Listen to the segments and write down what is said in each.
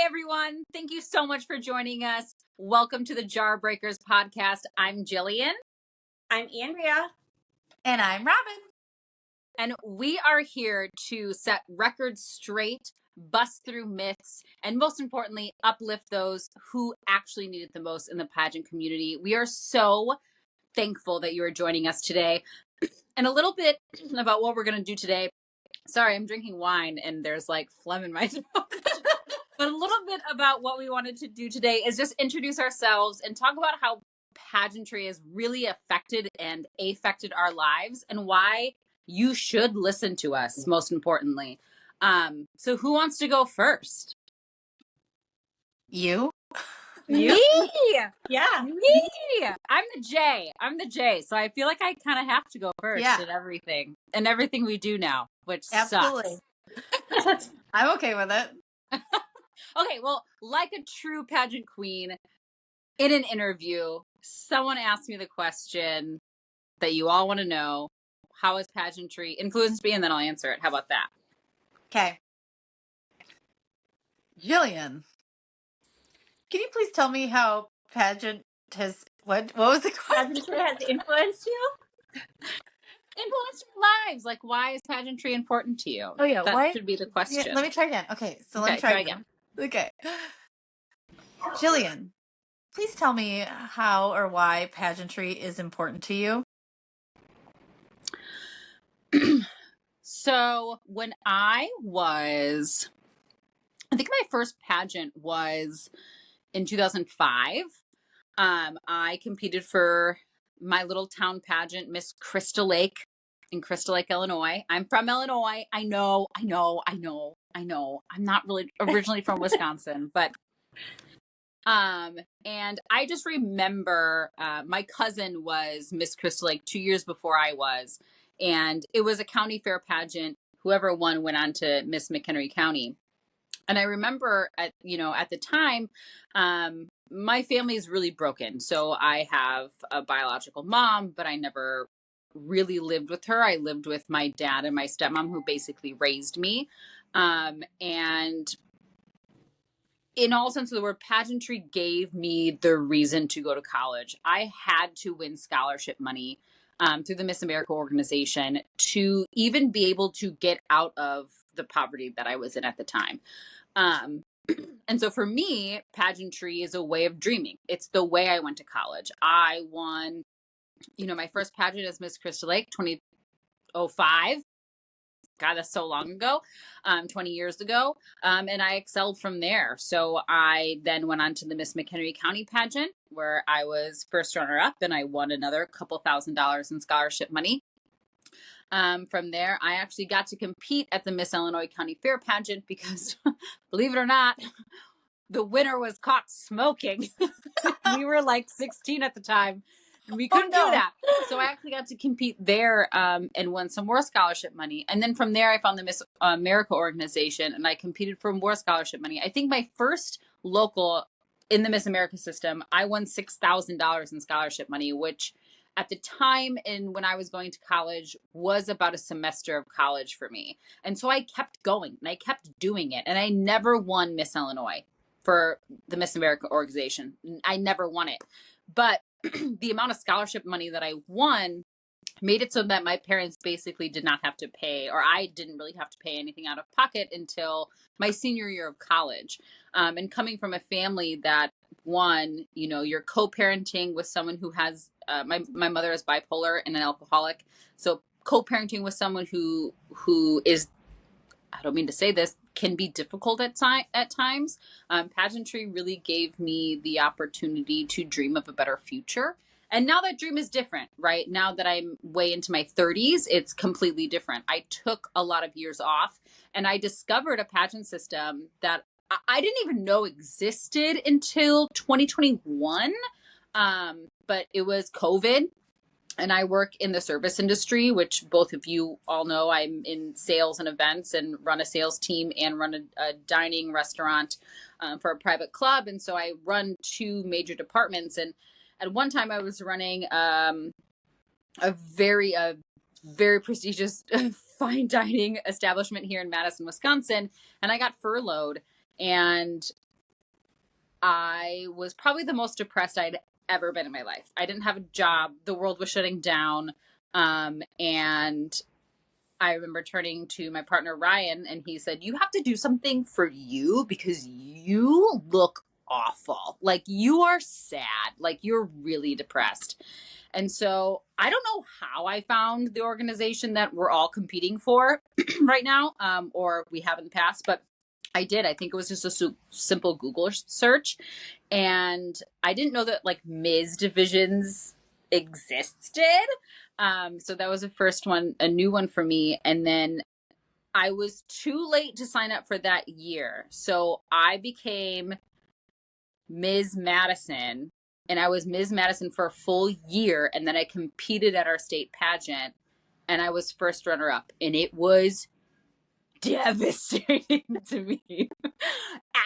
Hey everyone, thank you so much for joining us. Welcome to the Jarbreakers podcast. I'm Jillian. I'm Andrea. And I'm Robin. And we are here to set records straight, bust through myths, and most importantly, uplift those who actually need it the most in the pageant community. We are so thankful that you are joining us today. And a little bit about what we're going to do today. Sorry, I'm drinking wine and there's like phlegm in my throat. But a little bit about what we wanted to do today is just introduce ourselves and talk about how pageantry has really affected and affected our lives and why you should listen to us, most importantly. So who wants to go first? You? Me? Yeah. Me! I'm the J. So I feel like I kind of have to go first Yeah. in everything we do now, which Absolutely. sucks. I'm okay with it. Okay, well, like a true pageant queen, in an interview, someone asked me the question that you all want to know. How has pageantry influenced me? And then I'll answer it. How about that? Okay. Jillian, can you please tell me how pageant has, what was the question? Pageantry has influenced you? Influenced our lives. Like, why is pageantry important to you? Oh, yeah. That Why? should be the question. Yeah, let me try again. Okay. So let me Okay, try try again. Okay. Jillian, please tell me how or why pageantry is important to you. So when I think my first pageant was in 2005. I competed for my little town pageant, Miss Crystal Lake in Crystal Lake, Illinois. I'm from Illinois. I know. I'm not really originally from Wisconsin, but and I just remember my cousin was Miss Crystal Lake 2 years before I was, and it was a county fair pageant. Whoever won went on to Miss McHenry County. And I remember at the time, my family is really broken. So I have a biological mom, but I never really lived with her. I lived with my dad and my stepmom who basically raised me. And in all sense of the word, pageantry gave me the reason to go to college. I had to win scholarship money through the Miss America organization to even be able to get out of the poverty that I was in at the time. And so for me, pageantry is a way of dreaming. It's the way I went to college. I won, my first pageant as Miss Crystal Lake, 2005. God, that's so long ago, 20 years ago. And I excelled from there. So I then went on to the Miss McHenry County pageant where I was first runner up and I won another couple $1,000s in scholarship money. From there, I actually got to compete at the Miss Illinois County Fair pageant because, believe it or not, the winner was caught smoking. We were like 16 at the time, and we couldn't do that. So I actually got to compete there and won some more scholarship money. And then from there, I found the Miss America organization, and I competed for more scholarship money. I think my first local in the Miss America system, I won $6,000 in scholarship money, which at the time and when I was going to college was about a semester of college for me. And so I kept going and I kept doing it. And I never won Miss Illinois for the Miss America organization. I never won it. But the amount of scholarship money that I won made it so that my parents basically did not have to pay, or I didn't really have to pay anything out of pocket until my senior year of college. And coming from a family that, one, you're co-parenting with someone who has, my mother is bipolar and an alcoholic. So co-parenting with someone who is, I don't mean to say this, can be difficult at times. Pageantry really gave me the opportunity to dream of a better future. And now that dream is different, right? Now that I'm way into my 30s, it's completely different. I took a lot of years off and I discovered a pageant system that I didn't even know existed until 2021. But it was COVID. And I work in the service industry, which both of you all know. I'm in sales and events and run a sales team and run a dining restaurant for a private club. And so I run two major departments. And at one time I was running a very prestigious fine dining establishment here in Madison, Wisconsin. And I got furloughed. And I was probably the most depressed I'd ever been in my life. I didn't have a job. The world was shutting down. And I remember turning to my partner, Ryan, and he said, "You have to do something for you because you look awful. Like you are sad. Like you're really depressed." And so I don't know how I found the organization that we're all competing for right now, or we have in the past, but I did. I think it was just a simple Google search. And I didn't know that like Ms. divisions existed. So that was the first one, a new one for me. And then I was too late to sign up for that year. So I became Ms. Madison, and I was Ms. Madison for a full year. And then I competed at our state pageant, and I was first runner up. And it was devastating to me.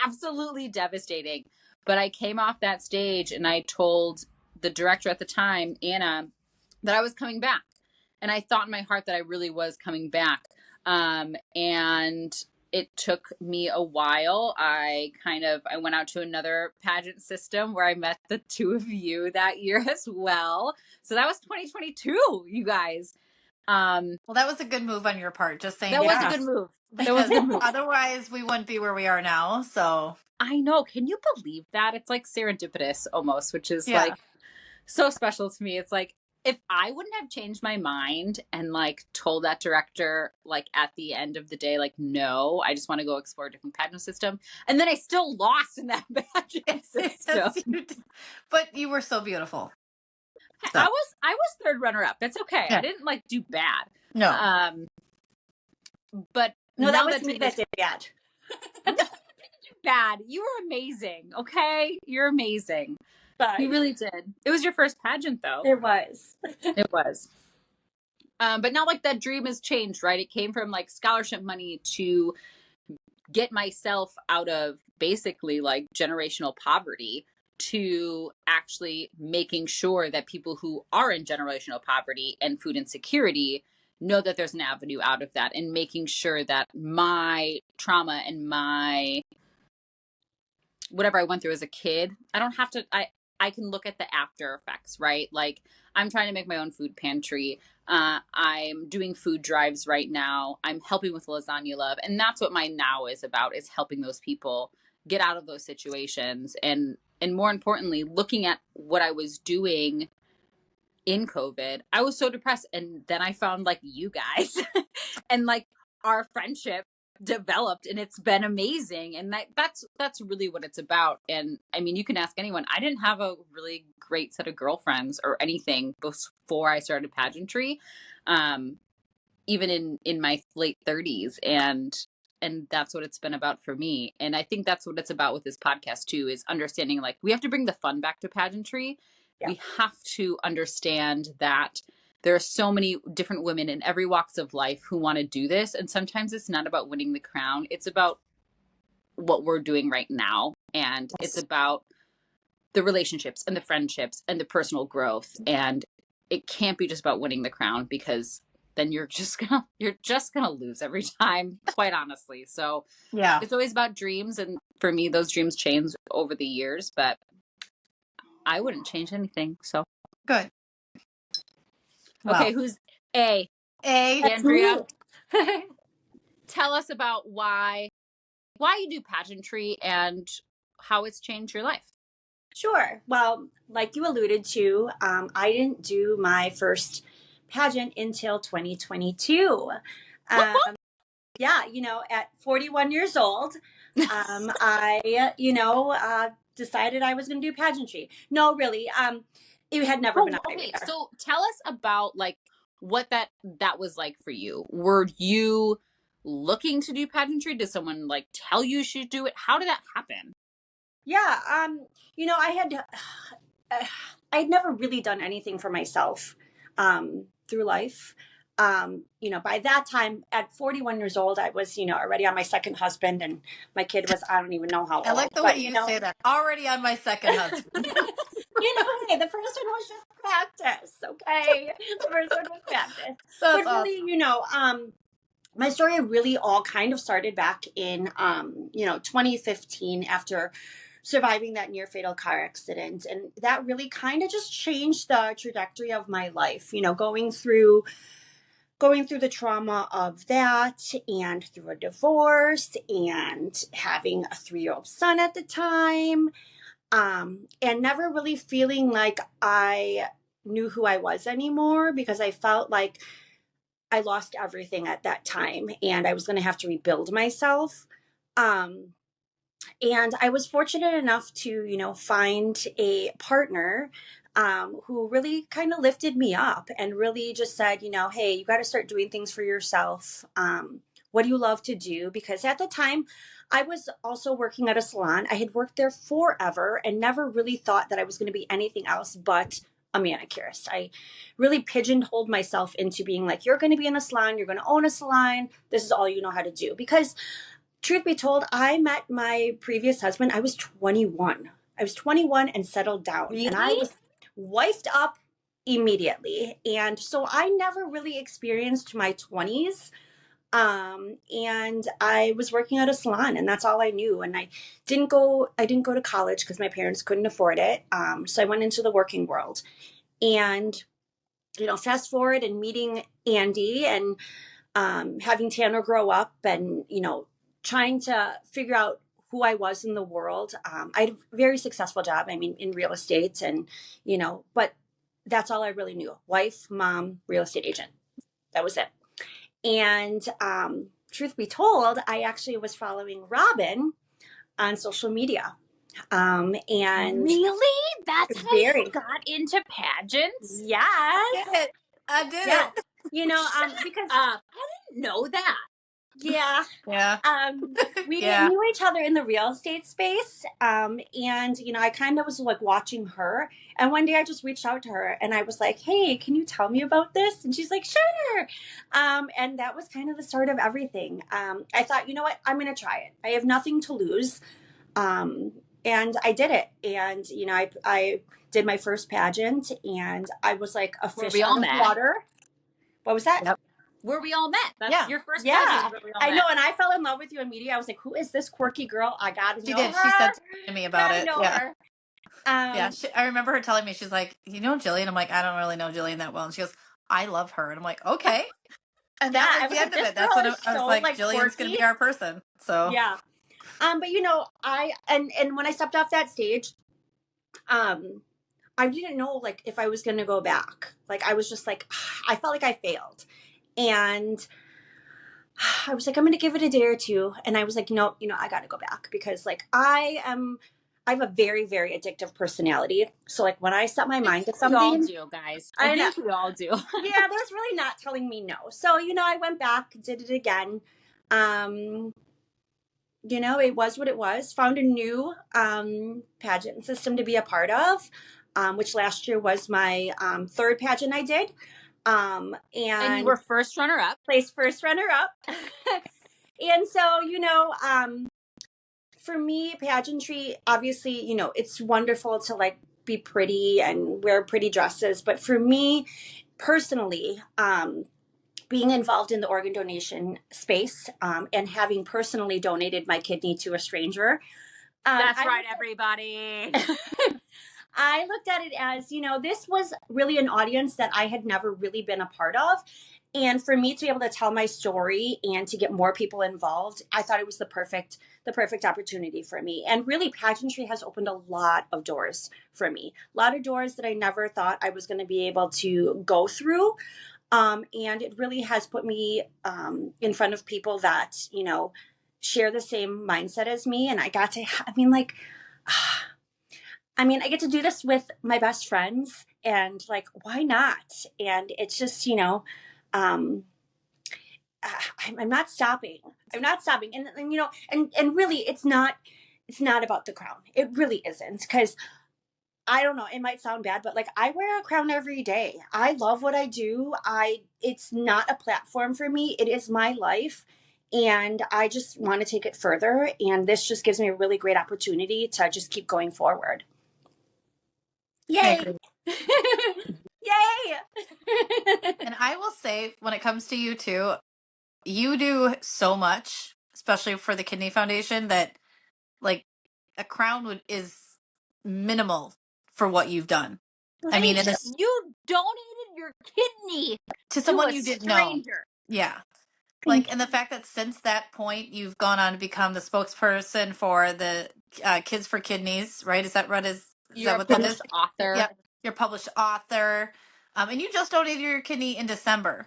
Absolutely devastating. But I came off that stage and I told the director at the time, Anna, that I was coming back. And I thought in my heart that I really was coming back. And it took me a while. I went out to another pageant system where I met the two of you that year as well. So that was 2022, you guys. Well, that was a good move on your part. Just saying. That was Yeah. a good move. That was Because a good move. otherwise we wouldn't be where we are now. So I know. Can you believe that? It's like serendipitous almost, which is Yeah. like so special to me. It's like if I wouldn't have changed my mind and like told that director like at the end of the day, like, no, I just want to go explore a different pageant system. And then I still lost in that pageant system. Yes, you did. But you were so beautiful. So. I was third runner up. That's okay. Yeah. I didn't like do bad. No. But No, now that was me this- that did bad. bad. You were amazing. Okay. You're amazing. But You really did. It was your first pageant though. it was. It was. But now like that dream has changed, right? It came from like scholarship money to get myself out of basically like generational poverty to actually making sure that people who are in generational poverty and food insecurity know that there's an avenue out of that, and making sure that my trauma and my whatever I went through as a kid, I don't have to I can look at the after effects, right? Like I'm trying to make my own food pantry. I'm doing food drives right now. I'm helping with Lasagna Love. And that's what my now is about, is helping those people get out of those situations. And more importantly, looking at what I was doing in COVID, I was so depressed. And then I found like you guys and like our friendship developed, and it's been amazing. And that's really what it's about. And I mean, you can ask anyone. I didn't have a really great set of girlfriends or anything before I started pageantry, even in my late 30s, and that's what it's been about for me. And I think that's what it's about with this podcast too, is understanding like we have to bring the fun back to pageantry. Yeah. We have to understand that there are so many different women in every walks of life who want to do this. And sometimes it's not about winning the crown. It's about what we're doing right now. And it's about the relationships and the friendships and the personal growth. And it can't be just about winning the crown, because then you're just gonna lose every time, quite honestly. So Yeah. it's always about dreams. And for me, those dreams change over the years, but I wouldn't change anything. So Good. okay, who's A? A. Andrea. Tell us about why you do pageantry and how it's changed your life. Sure. Well, like you alluded to, I didn't do my first pageant until 2022. Yeah, at 41 years old, I, decided I was going to do pageantry. No, really, it had never been on my radar. So tell us about like what that was like for you. Were you looking to do pageantry? Did someone like tell you should do it? How did that happen? Yeah, I'd never really done anything for myself through life. By that time, at 41 years old, I was, already on my second husband, and my kid was, I don't even know how old. I like the way you say that. Already on my second husband. Hey, the first one was just practice, okay? The first one was practice. That's But really, my story really all kind of started back in, 2015 after surviving that near fatal car accident. And that really kind of just changed the trajectory of my life, going through the trauma of that and through a divorce and having a 3-year-old son at the time, and never really feeling like I knew who I was anymore, because I felt like I lost everything at that time and I was going to have to rebuild myself. Um, and I was fortunate enough to, find a partner who really kind of lifted me up and really just said, hey, you got to start doing things for yourself. What do you love to do? Because at the time, I was also working at a salon. I had worked there forever and never really thought that I was going to be anything else but a manicurist. I really pigeonholed myself into being like, you're going to be in a salon, you're going to own a salon. This is all you know how to do. Because truth be told, I met my previous husband. I was 21. I was 21 and settled down. Really? And I was wifed up immediately. And so I never really experienced my 20s. And I was working at a salon and that's all I knew. And I didn't go to college because my parents couldn't afford it. So I went into the working world. And, fast forward and meeting Andy and having Tanner grow up and, trying to figure out who I was in the world. I had a very successful job, in real estate and, but that's all I really knew. Wife, mom, real estate agent. That was it. And truth be told, I actually was following Robin on social media. And really? That's how very you got into pageants? yes. I did Yeah. it. Because I didn't know that. yeah. Yeah. We Yeah. knew each other in the real estate space. And, I kind of was like watching her. And one day I just reached out to her and I was like, hey, can you tell me about this? And she's like, sure. And that was kind of the start of everything. I thought, you know what? I'm going to try it. I have nothing to lose. And I did it. And, I did my first pageant and I was like a fish out of water. What was that? Yep. Where we all met. That's your first Yeah. pageant where we all met. I know, and I fell in love with you immediately. I was like, who is this quirky girl? I got to know her. She said to me about it. Yeah. Her. Yeah. I remember her telling me, she's like, you know Jillian? I'm like, I don't really know Jillian that well. And she goes, I love her. And I'm like, okay. And that was the end of it. That's when I was like, Jillian's going to be our person. So yeah. But and when I stepped off that stage, I didn't know like if I was going to go back. Like I was just like, I felt like I failed. And I was like, I'm going to give it a day or two. And I was like, no, I got to go back because like I have a very, very addictive personality. So like when I set my mind to something. We all do, guys. I think we all do. Yeah, there's really not telling me no. So, I went back, did it again. It was what it was. Found a new pageant system to be a part of, which last year was my third pageant I did. And you were first runner up. Placed first runner up. And so, for me, pageantry, obviously, it's wonderful to like be pretty and wear pretty dresses. But for me personally, being involved in the organ donation space and having personally donated my kidney to a stranger. That's right, everybody. I looked at it as, this was really an audience that I had never really been a part of. And for me to be able to tell my story and to get more people involved, I thought it was the perfect opportunity for me. And really, pageantry has opened a lot of doors for me. A lot of doors that I never thought I was going to be able to go through. And it really has put me in front of people that, share the same mindset as me. And I got to, I get to do this with my best friends and like, why not? And it's just, I'm not stopping. I'm not stopping. And really it's not about the crown. It really isn't. Because I don't know, it might sound bad, but like I wear a crown every day. I love what I do. It's not a platform for me. It is my life. And I just want to take it further. And this just gives me a really great opportunity to just keep going forward. Yay. Yay. And I will say, when it comes to you too, you do so much, especially for the Kidney Foundation, that like a crown is minimal for what you've done. Right. I mean, you donated your kidney to someone you didn't know. Yeah. Like, and the fact that since that point you've gone on to become the spokesperson for the Kids for Kidneys, right? Is that what that is? Author. Yep. You're a published author. And you just donated your kidney in December.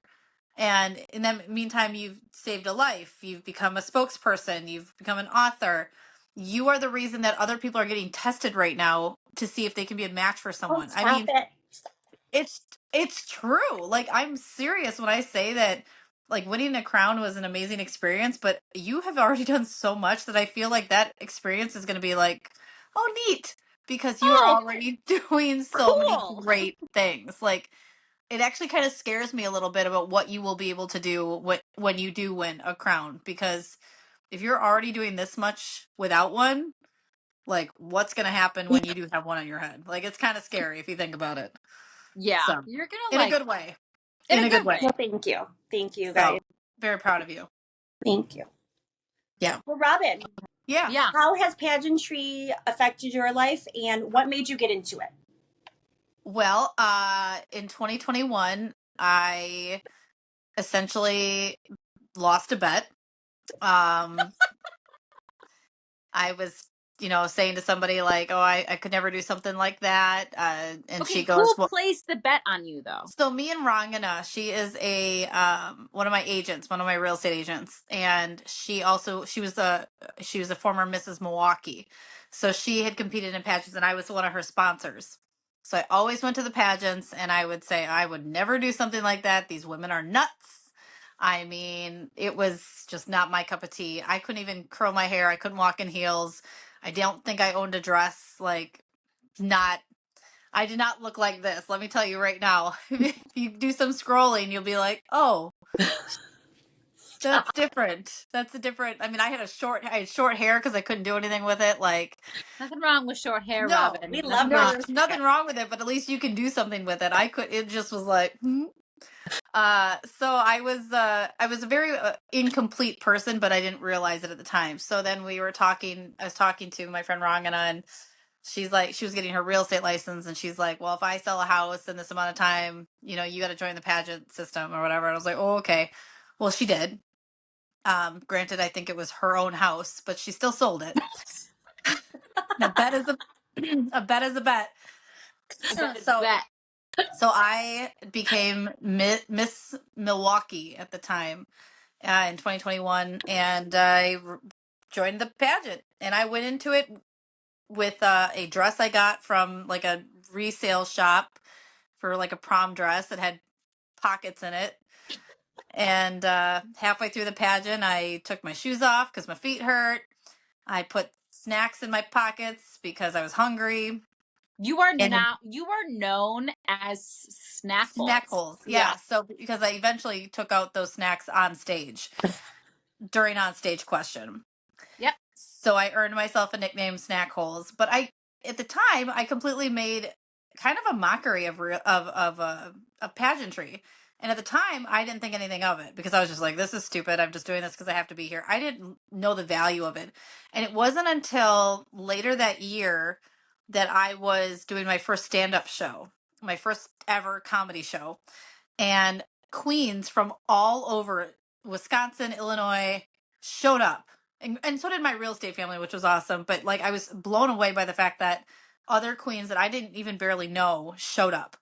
And in the meantime, you've saved a life. You've become a spokesperson. You've become an author. You are the reason that other people are getting tested right now to see if they can be a match for someone. I mean, it's true. Like, I'm serious when I say that, like, winning a crown was an amazing experience, but you have already done so much that I feel like that experience is going to be like, oh, neat, because you are already doing so many great things. Like, it actually kind of scares me a little bit about what you will be able to do when you do win a crown, because if you're already doing this much without one, like, what's going to happen when you do have one on your head? Like, it's kind of scary if you think about it. Yeah. So, you're going to, in a good way. In a good way. Well, thank you. Thank you, guys. Very proud of you. Thank you. Yeah. Well, Robin. Yeah. How has pageantry affected your life, and what made you get into it? Well, in 2021, I essentially lost a bet. I was, saying to somebody like, oh, I could never do something like that. And she goes, who placed the bet on you though? So me and Rangana, she is one of my agents, one of my real estate agents. And she was a former Mrs. Milwaukee. So she had competed in pageants and I was one of her sponsors. So I always went to the pageants and I would say, I would never do something like that. These women are nuts. I mean, it was just not my cup of tea. I couldn't even curl my hair. I couldn't walk in heels. I don't think I owned a dress. Like, I did not look like this. Let me tell you right now. If you do some scrolling, you'll be like, oh, that's different. That's a different. I mean, I had short hair because I couldn't do anything with it. Like, nothing wrong with short hair, no, Robin. We love there's nothing wrong with it, but at least you can do something with it. It just was like, so I was a very incomplete person, but I didn't realize it at the time. So then I was talking to my friend Rangana, and she's like, she was getting her real estate license, and she's like, well, if I sell a house in this amount of time, you got to join the pageant system or whatever. And I was like, oh, okay. Well, she did. Granted, I think it was her own house, but she still sold it. A bet is a bet is a bet. So I became Miss Milwaukee at the time in 2021, and I joined the pageant, and I went into it with a dress I got from like a resale shop for like a prom dress that had pockets in it. And halfway through the pageant, I took my shoes off because my feet hurt. I put snacks in my pockets because I was hungry. You are known as Snackholes. Yeah. So because I eventually took out those snacks on stage during on stage question. Yep. So I earned myself a nickname, Snackholes. But at the time, I completely made kind of a mockery of pageantry. And at the time, I didn't think anything of it because I was just like, this is stupid. I'm just doing this because I have to be here. I didn't know the value of it. And it wasn't until later that year that I was doing my first stand-up show, my first ever comedy show. And queens from all over Wisconsin, Illinois showed up. And so did my real estate family, which was awesome. But like, I was blown away by the fact that other queens that I didn't even barely know showed up.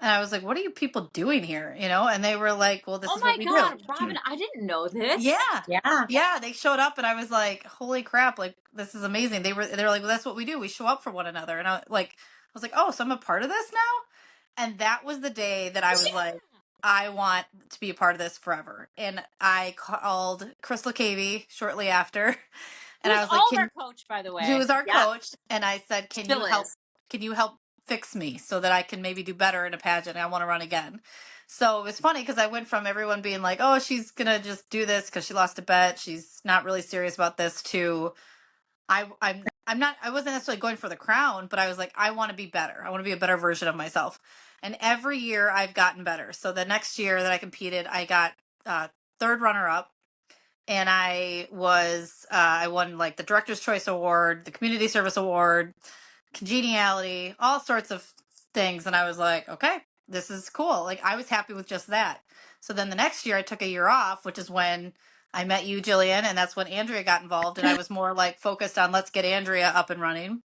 And I was like, what are you people doing here? And they were like, well, this is what we do. Oh my God, Robin, I didn't know this. Yeah. They showed up and I was like, holy crap. Like, this is amazing. They're like, well, that's what we do. We show up for one another. And I was like, oh, so I'm a part of this now. And that was the day that I was like, I want to be a part of this forever. And I called Crystal Cavey shortly after. And I was like, our coach, by the way. Who was our coach. And I said, can you help fix me so that I can maybe do better in a pageant? I want to run again. So it was funny because I went from everyone being like, oh, she's going to just do this because she lost a bet. She's not really serious about this, to I wasn't necessarily going for the crown, but I was like, I want to be better. I want to be a better version of myself. And every year I've gotten better. So the next year that I competed, I got third runner up. and I won like the Director's Choice Award, the Community Service Award, Congeniality, all sorts of things. And I was like, okay, this is cool. Like, I was happy with just that. So then the next year I took a year off, which is when I met you, Jillian, and that's when Andrea got involved. And I was more like focused on let's get Andrea up and running.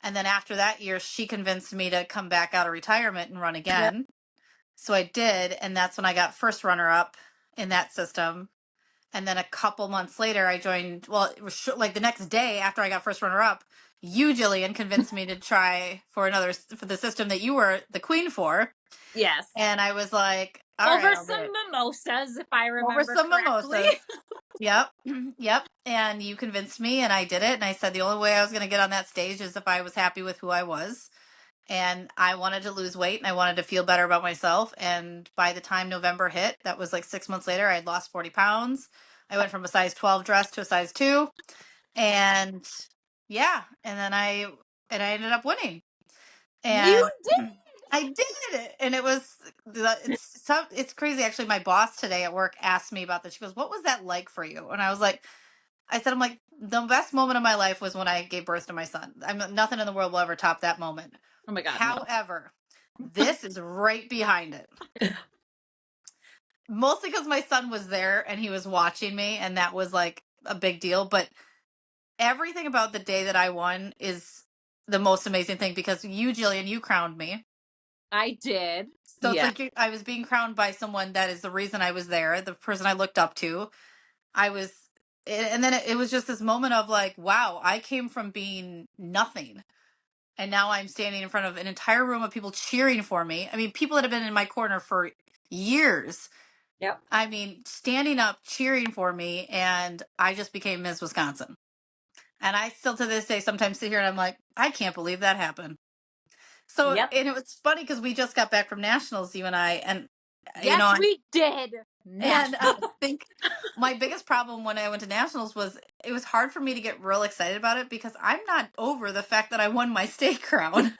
And then after that year, she convinced me to come back out of retirement and run again. Yep. So I did. And that's when I got first runner up in that system. And then a couple months later, I joined. Well, it was like the next day after I got first runner up, you, Jillian, convinced me to try for the system that you were the queen for. Yes. And I was like, over some mimosas, if I remember correctly. Mimosas. Yep. Yep. And you convinced me, and I did it. And I said the only way I was going to get on that stage is if I was happy with who I was. And I wanted to lose weight, and I wanted to feel better about myself. And by the time November hit, that was like 6 months later, I had lost 40 pounds. I went from a size 12 dress to a size 2. And yeah, and then I ended up winning. And you did. I did. And it's crazy. Actually, my boss today at work asked me about this. She goes, "What was that like for you?" And I said, I'm like, the best moment of my life was when I gave birth to my son. Nothing in the world will ever top that moment. Oh my God. However, this is right behind it. Mostly because my son was there and he was watching me, and that was like a big deal. But everything about the day that I won is the most amazing thing, because you, Jillian, you crowned me. I did. So it's like I was being crowned by someone that is the reason I was there, the person I looked up to. And then it was just this moment of like, wow, I came from being nothing. And now I'm standing in front of an entire room of people cheering for me. I mean, people that have been in my corner for years. Yep. I mean, standing up, cheering for me. And I just became Ms. Wisconsin. And I still to this day sometimes sit here and I'm like, I can't believe that happened. So, and it was funny because we just got back from nationals, you and I, and yes, we did. And I think my biggest problem when I went to nationals was it was hard for me to get real excited about it, because I'm not over the fact that I won my state crown.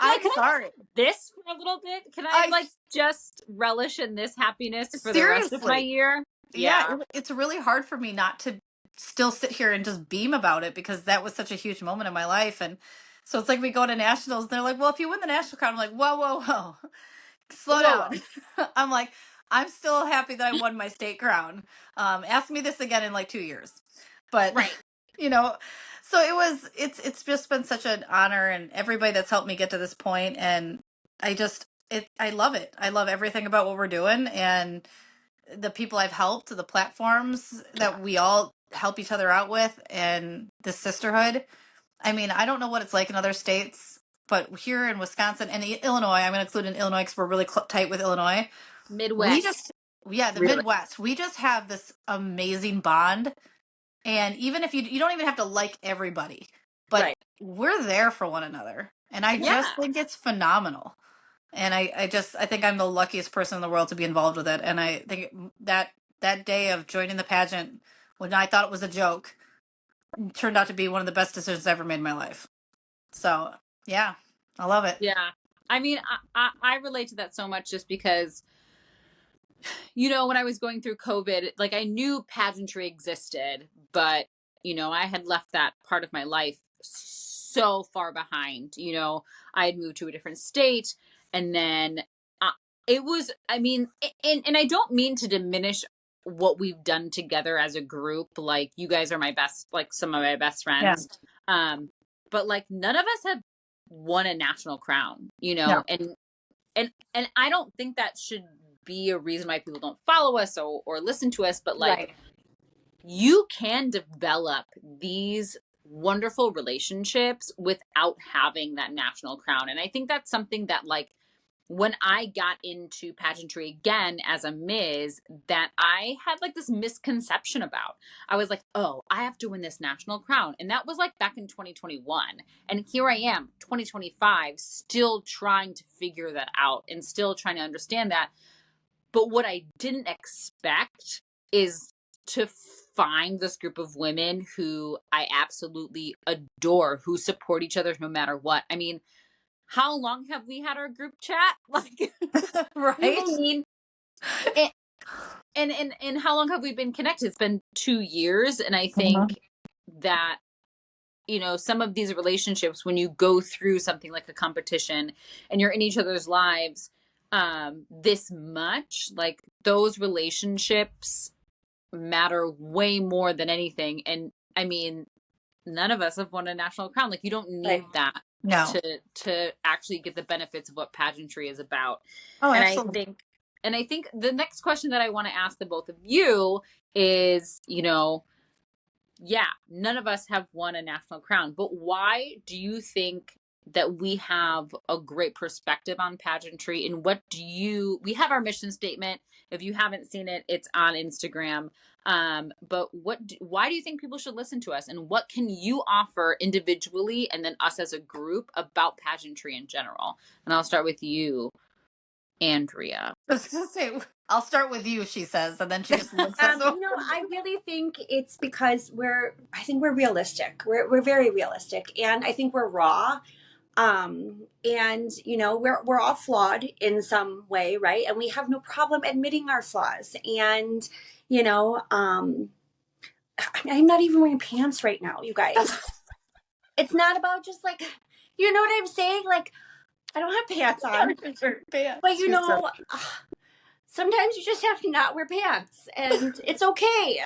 I'm sorry. This for a little bit? Can I just relish in this happiness for the rest of my year? Yeah, it's really hard for me not to still sit here and just beam about it, because that was such a huge moment in my life. And so it's like we go to nationals and they're like, well, if you win the national crown, I'm like, whoa. Slow down. I'm like, I'm still happy that I won my state crown. Ask me this again in like 2 years. But, so it's just been such an honor, and everybody that's helped me get to this point. And I love it. I love everything about what we're doing, and the people I've helped, the platforms that we all help each other out with, and the sisterhood. I mean, I don't know what it's like in other states, but here in Wisconsin and Illinois, I'm going to include in Illinois because we're really tight with Illinois. Midwest. Midwest. We just have this amazing bond. And even if you don't even have to like everybody, but we're there for one another. And I just think it's phenomenal. And I think I'm the luckiest person in the world to be involved with it. And I think that day of joining the pageant, when I thought it was a joke, turned out to be one of the best decisions I ever made in my life. So, yeah, I love it. Yeah. I mean, I relate to that so much, just because, when I was going through COVID, like, I knew pageantry existed, but, I had left that part of my life so far behind. I had moved to a different state, and then it was, I mean, and I don't mean to diminish what we've done together as a group. Like, you guys are some of my best friends. Yeah. But like, none of us have won a national crown, no. and I don't think that should be a reason why people don't follow us or listen to us, but like, you can develop these wonderful relationships without having that national crown. And I think that's something that, like, when I got into pageantry again as a Ms, that I had like this misconception about. I was like, oh, I have to win this national crown. And that was like back in 2021. And here I am, 2025, still trying to figure that out and still trying to understand that. But what I didn't expect is to find this group of women who I absolutely adore, who support each other no matter what. I mean, how long have we had our group chat? Like, right? I mean, And how long have we been connected? It's been 2 years. And I think that, some of these relationships, when you go through something like a competition and you're in each other's lives this much, like those relationships matter way more than anything. And I mean, none of us have won a national crown. Like, you don't need that to actually get the benefits of what pageantry is about. Oh, and absolutely. I think the next question that I want to ask the both of you is, yeah, none of us have won a national crown, but why do you think that we have a great perspective on pageantry? And we have our mission statement. If you haven't seen it, it's on Instagram. But why do you think people should listen to us? And what can you offer individually and then us as a group about pageantry in general? And I'll start with you, Andrea. I was gonna say, I'll start with you, she says, and then she just looks at them. I really think it's because I think we're realistic. We're very realistic, and I think we're raw. And we're all flawed in some way, right? And we have no problem admitting our flaws. And I'm not even wearing pants right now, you guys. It's not about just like, you know what I'm saying? Like, I don't have pants on. But sometimes you just have to not wear pants, and it's okay,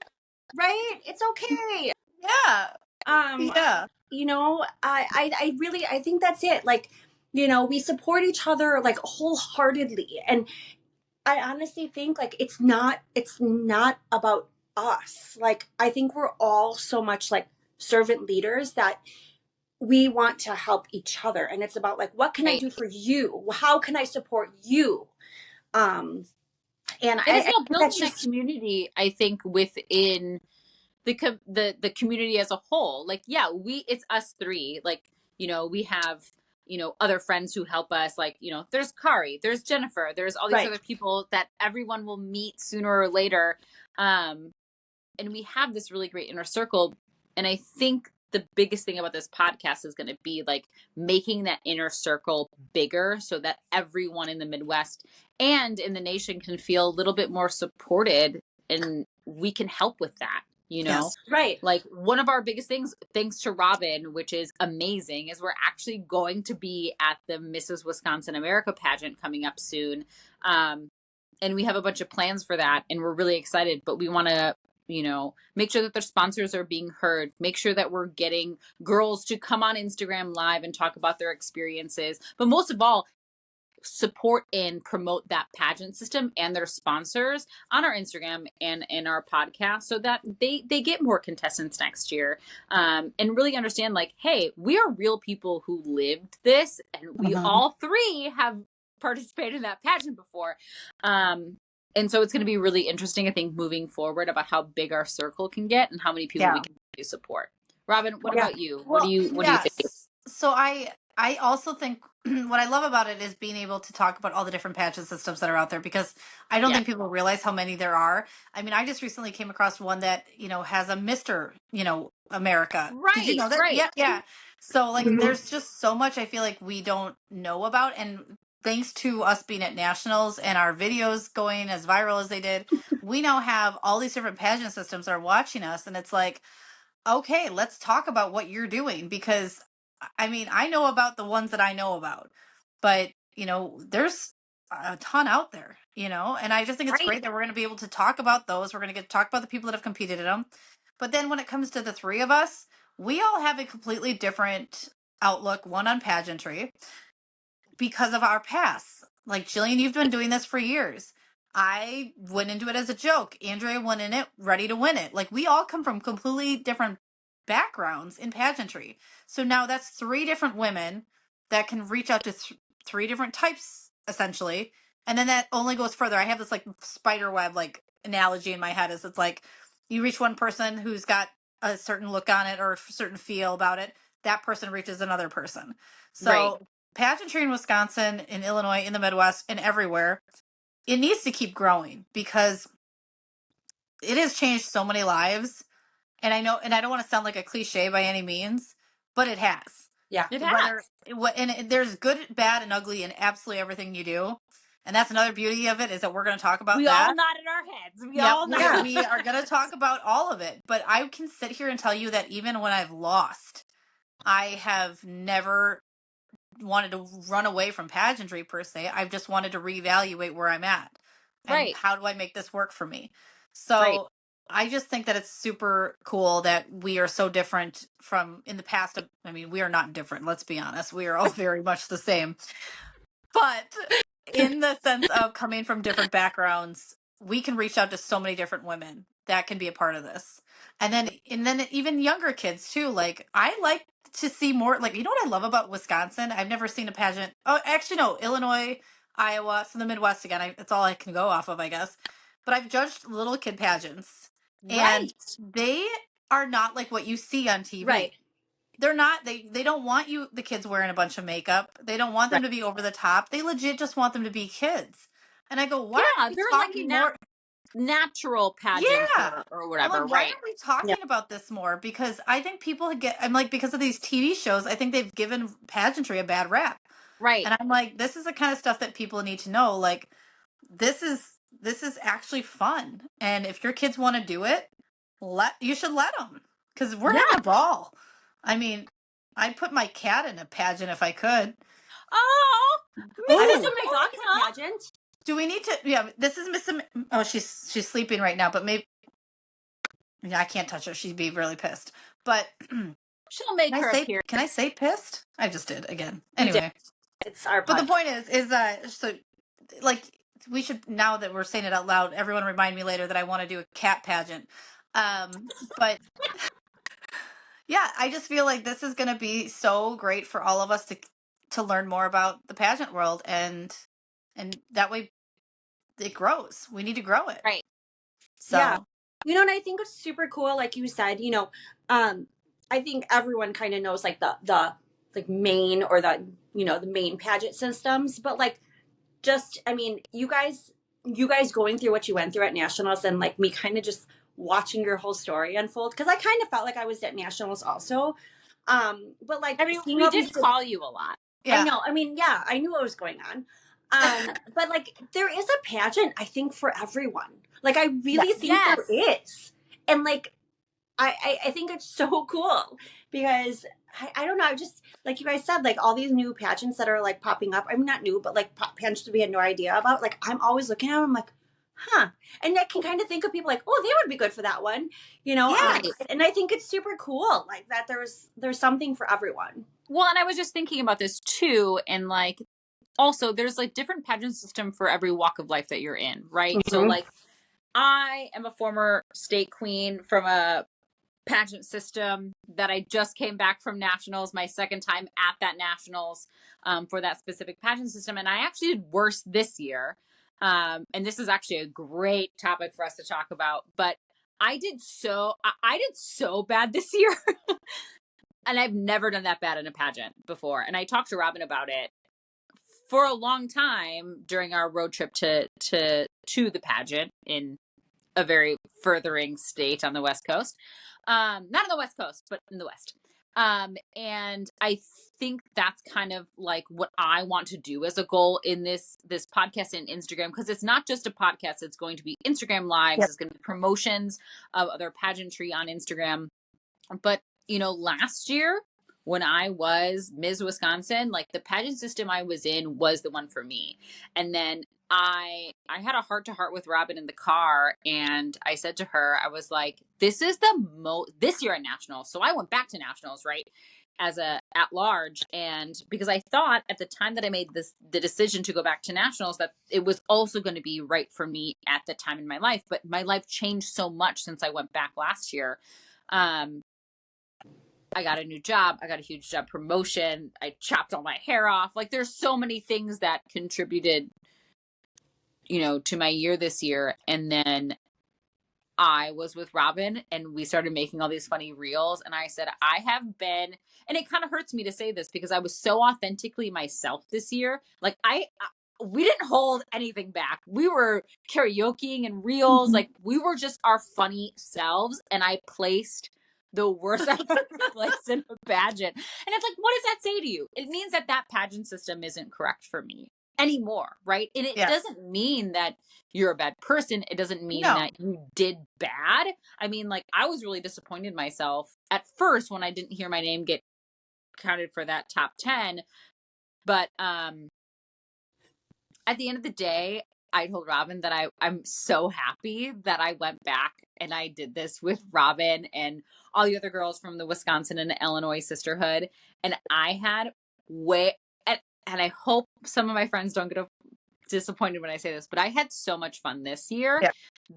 right? It's okay. Yeah. Yeah. I think that's it. Like, we support each other like wholeheartedly, and I honestly think like it's not about us. Like, I think we're all so much like servant leaders that we want to help each other, and it's about like, what can I do for you? How can I support you? And it's about building that community, I think, within the community as a whole. Like, yeah, it's us three. Like, we have other friends who help us. Like, there's Kari, there's Jennifer, there's all these other people that everyone will meet sooner or later, and we have this really great inner circle. And I think the biggest thing about this podcast is going to be like making that inner circle bigger so that everyone in the Midwest and in the nation can feel a little bit more supported, and we can help with that. Yes. Right. Like, one of our biggest things, thanks to Robin, which is amazing, is we're actually going to be at the Mrs. Wisconsin America pageant coming up soon. And we have a bunch of plans for that, and we're really excited, but we want to, make sure that their sponsors are being heard, make sure that we're getting girls to come on Instagram Live and talk about their experiences. But most of all, support and promote that pageant system and their sponsors on our Instagram and in our podcast, so that they get more contestants next year, and really understand like, hey, we are real people who lived this, and we all three have participated in that pageant before. And so it's going to be really interesting, I think, moving forward about how big our circle can get and how many people we can support. Robin, what about you? What do you think? So I also think what I love about it is being able to talk about all the different pageant systems that are out there, because I don't think people realize how many there are. I mean, I just recently came across one that, has a Mr. America. Right. Did you know that? Right. Yeah. So like, there's just so much I feel like we don't know about. And thanks to us being at nationals and our videos going as viral as they did, we now have all these different pageant systems that are watching us. And it's like, okay, let's talk about what you're doing, because I mean, I know about the ones that I know about, but there's a ton out there, and I just think it's great that we're going to be able to talk about those. We're going to get to talk about the people that have competed in them. But then when it comes to the three of us, we all have a completely different outlook, one on pageantry, because of our past. Like, Jillian, you've been doing this for years. I went into it as a joke. Andrea went in it ready to win it. Like, we all come from completely different backgrounds in pageantry. So now that's three different women that can reach out to three different types, essentially. And then that only goes further. I have this like spider web like analogy in my head, is it's like you reach one person who's got a certain look on it or a certain feel about it. That person reaches another person. So pageantry in Wisconsin, in Illinois, in the Midwest, and everywhere, it needs to keep growing, because it has changed so many lives. And I know, and I don't want to sound like a cliche by any means, but it has. Yeah, it has. And there's good, bad, and ugly in absolutely everything you do. And that's another beauty of it, is that we're going to talk about we that. all nodded our heads. We are going to talk about all of it. But I can sit here and tell you that even when I've lost, I have never wanted to run away from pageantry per se. I've just wanted to reevaluate where I'm at and how do I make this work for me. So I just think that it's super cool that we are so different from in the past. I mean, we are not different. Let's be honest. We are all very much the same. But in the sense of coming from different backgrounds, we can reach out to so many different women that can be a part of this. And then even younger kids too. Like, I like to see more, like, you know what I love about Wisconsin? I've never seen a pageant. Oh, actually, no, Illinois, Iowa, so the Midwest again. That's all I can go off of, I guess. But I've judged little kid pageants, and they are not like what you see on TV. Right. They're not, they don't want the kids wearing a bunch of makeup. They don't want them to be over the top. They legit just want them to be kids. And I go, why are we talking more natural pageant or whatever, why aren't we talking about this more? Because I think people I'm like, because of these TV shows, I think they've given pageantry a bad rap. Right. And I'm like, this is the kind of stuff that people need to know. Like, this is actually fun. And if your kids want to do it, you should let them. Because we're having a ball. I mean, I'd put my cat in a pageant if I could. Oh, Mrs. pageant. Do we need to? Yeah, this is Miss. Oh, she's sleeping right now. But maybe. Yeah, I can't touch her. She'd be really pissed. But she'll make her appear. Can I say pissed? I just did again. Anyway, it's our. But the point is that so, like, we should, now that we're saying it out loud, everyone remind me later that I want to do a cat pageant. But yeah, I just feel like this is going to be so great for all of us to learn more about the pageant world, and that way it grows. We need to grow it. Right. So, you know, and I think it's super cool. Like you said, you know, I think everyone kind of knows like the like main or the, you know, the main pageant systems, but like, just, I mean, you guys going through what you went through at nationals, and like me kind of just watching your whole story unfold, because I kind of felt like I was at nationals also, but like, I mean, we did call you a lot. I know, I mean, yeah, I knew what was going on, but like, there is a pageant, I think, for everyone. Like, I really think there is, and like, I think it's so cool, because I don't know, I just, like you guys said, like all these new pageants that are like popping up. I mean, not new, but like pageants we had no idea about. Like, I'm always looking at them, I'm like, huh. And I can kind of think of people like, oh, they would be good for that one, you know? And I think it's super cool, like that there's something for everyone. Well, and I was just thinking about this too. And like, also there's like different pageant system for every walk of life that you're in. Right. Mm-hmm. So like, I am a former state queen from a pageant system that I just came back from nationals, my second time at that nationals, for that specific pageant system. And I actually did worse this year. And this is actually a great topic for us to talk about, but I did so bad this year. And I've never done that bad in a pageant before. And I talked to Robin about it for a long time during our road trip to the pageant in a very furthering state on the West Coast. Not on the West Coast, but in the West. And I think that's kind of like what I want to do as a goal in this podcast and Instagram, because it's not just a podcast. It's going to be Instagram lives. It's going to be promotions of other pageantry on Instagram. But, you know, last year when I was Ms. Wisconsin, like the pageant system I was in was the one for me. And then I had a heart-to-heart with Robin in the car, and I said to her, I was like, this is this year at nationals. So I went back to nationals, right, as at large. And because I thought at the time that I made the decision to go back to nationals, that it was also going to be right for me at the time in my life. But my life changed so much since I went back last year. I got a new job. I got a huge job promotion. I chopped all my hair off. Like, there's so many things that contributed, you know, to my year this year. And then I was with Robin and we started making all these funny reels. And I said, I have been, and it kind of hurts me to say this because I was so authentically myself this year. Like we didn't hold anything back. We were karaokeing and reels. Mm-hmm. Like, we were just our funny selves. And I placed the worst I've ever placed in a pageant. And it's like, what does that say to you? It means that pageant system isn't correct for me. anymore, right? And it doesn't mean that you're a bad person. It doesn't mean that you did bad. I mean, like, I was really disappointed in myself at first when I didn't hear my name get counted for that top 10. But at the end of the day, I told Robin that I'm so happy that I went back and I did this with Robin and all the other girls from the Wisconsin and Illinois sisterhood. And I had and I hope some of my friends don't get disappointed when I say this, but I had so much fun this year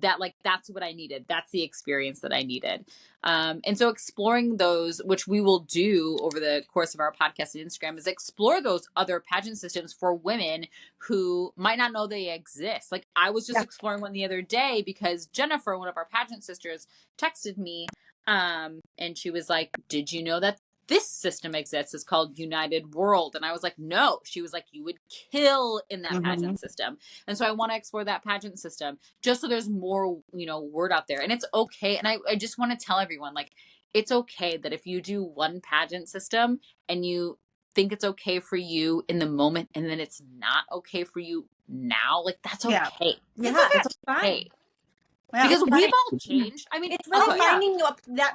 that, like, that's what I needed. That's the experience that I needed. And so exploring those, which we will do over the course of our podcast and Instagram, is explore those other pageant systems for women who might not know they exist. Like, I was just exploring one the other day because Jennifer, one of our pageant sisters, texted me and she was like, did you know that this system exists? It's called United World. And I was like, no. She was like, you would kill in that pageant system. And so I want to explore that pageant system just so there's more, word out there. And it's okay. And I just want to tell everyone, like, it's okay that if you do one pageant system and you think it's okay for you in the moment and then it's not okay for you now, like, that's okay. It's fine. Because we've all changed. I mean, it's really finding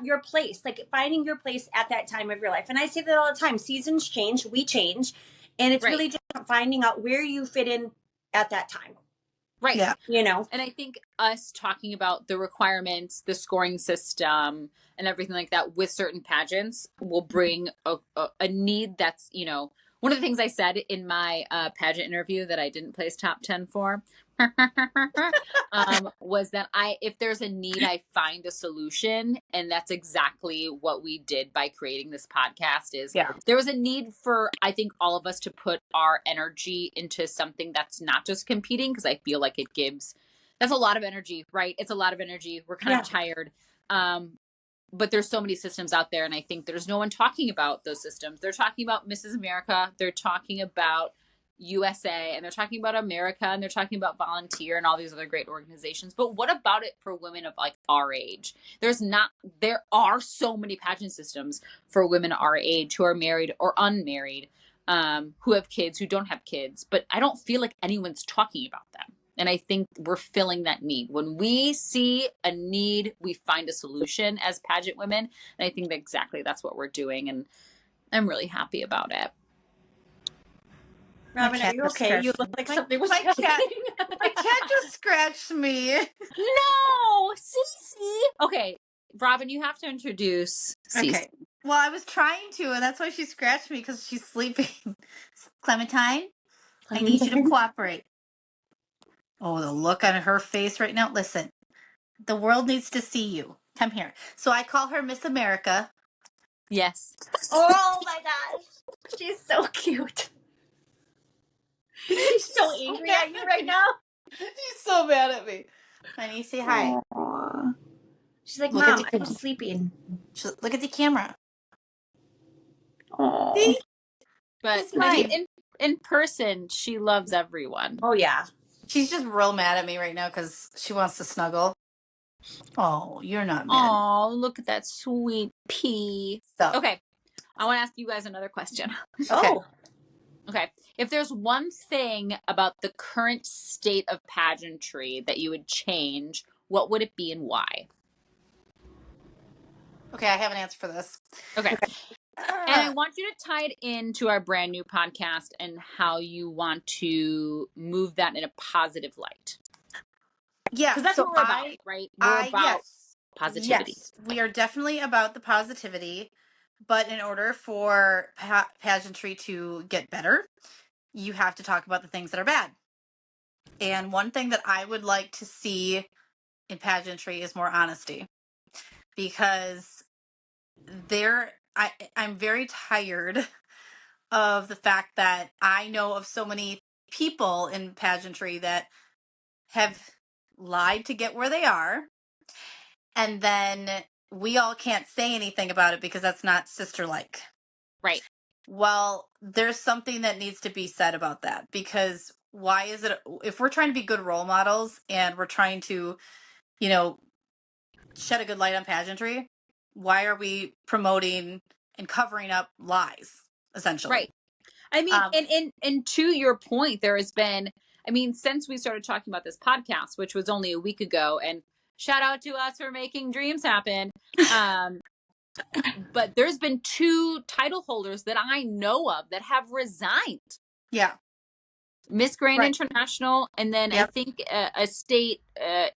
your place, like finding your place at that time of your life. And I say that all the time. Seasons change, we change, and it's really just finding out where you fit in at that time. Right. Yeah. And I think us talking about the requirements, the scoring system, and everything like that with certain pageants will bring a need that's, one of the things I said in my pageant interview that I didn't place top 10 for was that if there's a need, I find a solution. And that's exactly what we did by creating this podcast. There was a need for, I think, all of us to put our energy into something that's not just competing, because I feel like that's a lot of energy, right? It's a lot of energy. We're kind of tired. But there's so many systems out there, and I think there's no one talking about those systems. They're talking about Mrs. America, they're talking about USA, and they're talking about America, and they're talking about Volunteer and all these other great organizations. But what about it for women of, like, our age? There are so many pageant systems for women our age who are married or unmarried, who have kids, who don't have kids, but I don't feel like anyone's talking about them. And I think we're filling that need. When we see a need, we find a solution as pageant women. And I think that exactly that's what we're doing. And I'm really happy about it. Robin, are you okay? You look like something was happening. My cat just scratched me. No, Cece. Okay, Robin, you have to introduce Cece. Okay. Well, I was trying to, and that's why she scratched me, because she's sleeping. Clementine, I need you to cooperate. Oh, the look on her face right now. Listen, the world needs to see you. Come here. So I call her Miss America. Yes. Oh my gosh. She's so cute. She's so angry at you right now. She's so mad at me. Honey, say hi. Aww. She's like, Mom, I'm sleeping. Look at the camera. Oh. But in person, she loves everyone. Oh, yeah. She's just real mad at me right now because she wants to snuggle. Oh, you're not mad. Oh, look at that sweet pea. Okay. I want to ask you guys another question. Okay. If there's one thing about the current state of pageantry that you would change, what would it be and why? Okay, I have an answer for this. Okay. And I want you to tie it into our brand new podcast and how you want to move that in a positive light. Yeah. Because that's what we're about, right? We're about positivity. Yes, we are definitely about the positivity. But in order for pageantry to get better, you have to talk about the things that are bad. And one thing that I would like to see in pageantry is more honesty. Because I'm very tired of the fact that I know of so many people in pageantry that have lied to get where they are, and then we all can't say anything about it because that's not sister-like. Right. Well, there's something that needs to be said about that, because why is it, if we're trying to be good role models and we're trying to, shed a good light on pageantry, why are we promoting and covering up lies, essentially? Right. I mean, and to your point, there has been, I mean, since we started talking about this podcast, which was only a week ago, and shout out to us for making dreams happen. But there's been 2 title holders that I know of that have resigned. Yeah. Miss Grand International, and then I think a state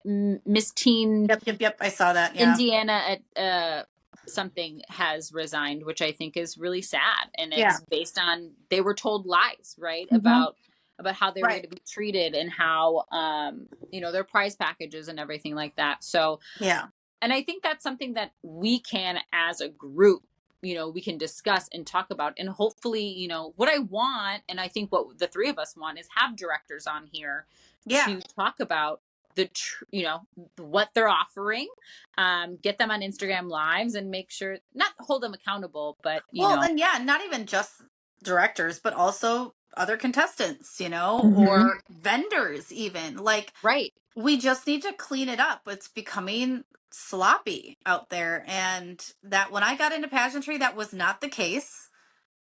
Miss Teen. Yep. I saw that. Yeah. Indiana at something has resigned, which I think is really sad, and it's based on they were told lies, right, about how they were going to be treated and how their prize packages and everything like that. So and I think that's something that we can, as a group, we can discuss and talk about, and hopefully, what I want, and I think what the 3 of us want, is have directors on here to talk about what they're offering, get them on Instagram lives and make sure, not hold them accountable, but and not even just directors, but also other contestants, or vendors, even, like, we just need to clean it up. It's becoming sloppy out there, and that when I got into pageantry, that was not the case.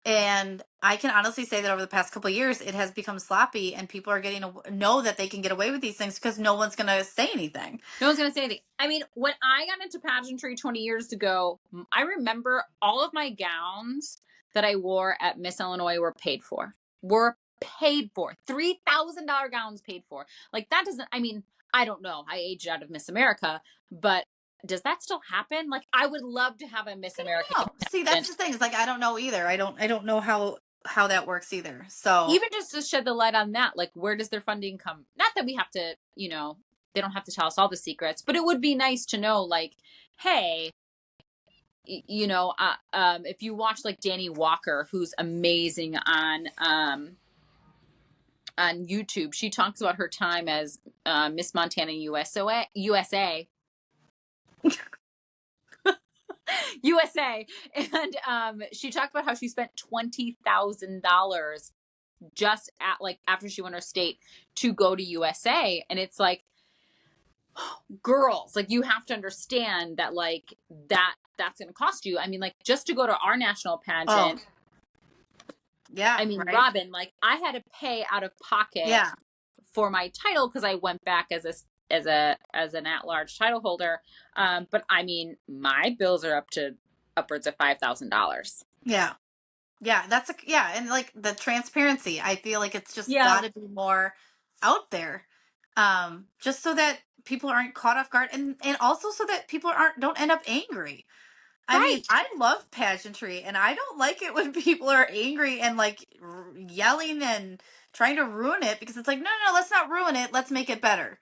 And I can honestly say that over the past couple of years, it has become sloppy, and people are getting to know that they can get away with these things because no one's going to say anything. No one's going to say anything. I mean, when I got into pageantry 20 years ago, I remember all of my gowns that I wore at Miss Illinois were paid for. $3,000 gowns paid for. Like, that doesn't, I mean, I don't know. I aged out of Miss America, but does that still happen? Like, I would love to have a Miss America. See, that's the thing. It's like, I don't know either. I don't know how that works either. So even just to shed the light on that, like, where does their funding come? Not that we have to, they don't have to tell us all the secrets, but it would be nice to know, like, hey, if you watch like Danny Walker, who's amazing on YouTube, she talks about her time as Miss Montana USA. USA. And she talked about how she spent $20,000 just at, like, after she won her state to go to USA. And it's like, girls, like, you have to understand that, like, that's going to cost you. I mean, like, just to go to our national pageant. Yeah. I mean, Robin, like, I had to pay out of pocket for my title because I went back as an at-large title holder. But I mean, my bills are up to upwards of $5,000. Yeah. That's and like the transparency, I feel like it's just got to be more out there, just so that people aren't caught off guard, and also so that people don't end up angry. I mean, I love pageantry, and I don't like it when people are angry and like yelling and trying to ruin it, because it's like, no, let's not ruin it. Let's make it better.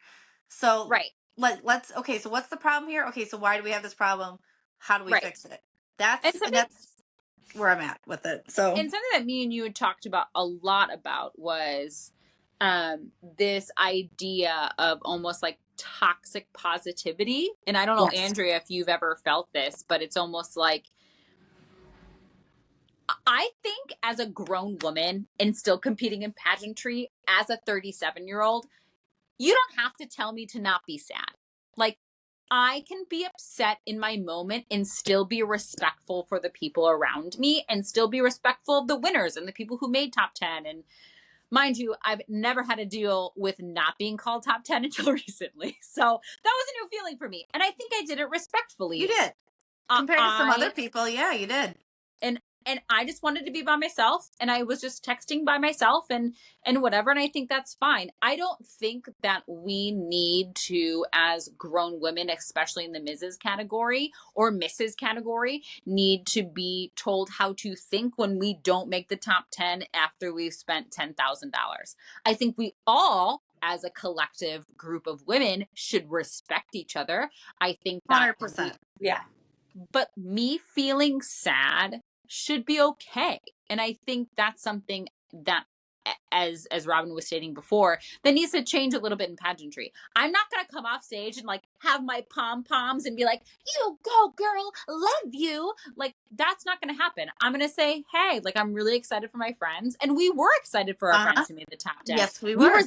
So let's okay. So what's the problem here? Okay, so why do we have this problem? How do we fix it? That's where I'm at with it. So, and something that me and you had talked about a lot about was this idea of almost like toxic positivity. And I don't know, Andrea, if you've ever felt this, but it's almost like, I think as a grown woman and still competing in pageantry as a 37-year-old, you don't have to tell me to not be sad. Like, I can be upset in my moment and still be respectful for the people around me, and still be respectful of the winners and the people who made top 10. And mind you, I've never had to deal with not being called top 10 until recently. So that was a new feeling for me. And I think I did it respectfully. You did. Compared to some other people, yeah, you did. And I just wanted to be by myself, and I was just texting by myself and whatever. And I think that's fine. I don't think that we need to, as grown women, especially in the Mrs. category or Mrs. category, need to be told how to think when we don't make the top 10 after we've spent $10,000. I think we all, as a collective group of women, should respect each other. I think that 100%. But me feeling sad should be okay. And I think that's something that, as Robin was stating before, that needs to change a little bit in pageantry. I'm not going to come off stage and like have my pom-poms and be like, you go girl, love you. Like, that's not going to happen. I'm going to say, hey, like, I'm really excited for my friends. And we were excited for our friends who made the top 10. Yes, we were. We were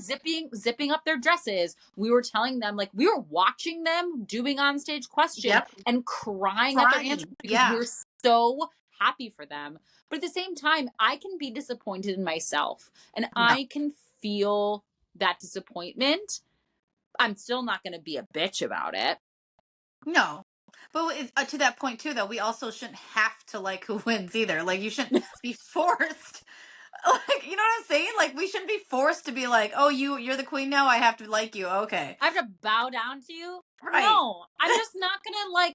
zipping up their dresses. We were telling them, like, we were watching them doing on stage questions and crying at their answers, because we were so happy for them. But at the same time, I can be disappointed in myself and I can feel that disappointment. I'm still not going to be a bitch about it. No. But to that point too, though, we also shouldn't have to like who wins either. Like, you shouldn't be forced. Like, you know what I'm saying? Like, we shouldn't be forced to be like, oh, you're the queen now, I have to like you. Okay. I have to bow down to you? Right. No, I'm just not going to like.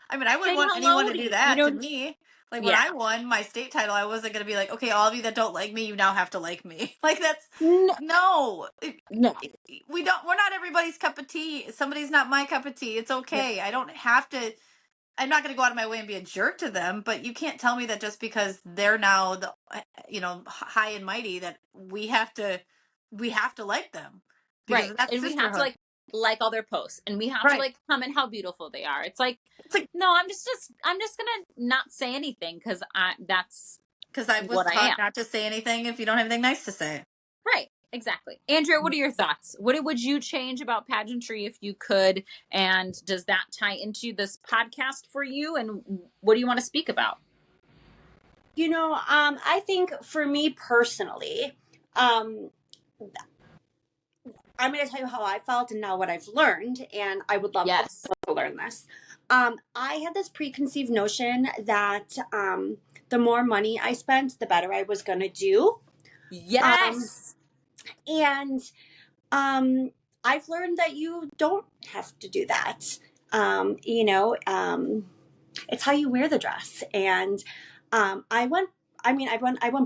I mean, I wouldn't want anyone to do that to me. Like, when I won my state title, I wasn't going to be like, okay, all of you that don't like me, you now have to like me. Like, that's no. We're not everybody's cup of tea. Somebody's not my cup of tea. It's okay. I don't have to. I'm not going to go out of my way and be a jerk to them, but you can't tell me that just because they're now the, high and mighty, that we have to like them. Right. And we have to like all their posts, and we have to like comment how beautiful they are. It's like no, I'm just gonna not say anything because I was taught not to say anything if you don't have anything nice to say. Right. Exactly. Andrea, what are your thoughts? What would you change about pageantry if you could? And does that tie into this podcast for you? And what do you want to speak about? I think for me personally, I'm going to tell you how I felt and now what I've learned, and I would love to learn this. I had this preconceived notion that the more money I spent, the better I was going to do. Yes. And I've learned that you don't have to do that. It's how you wear the dress. And I went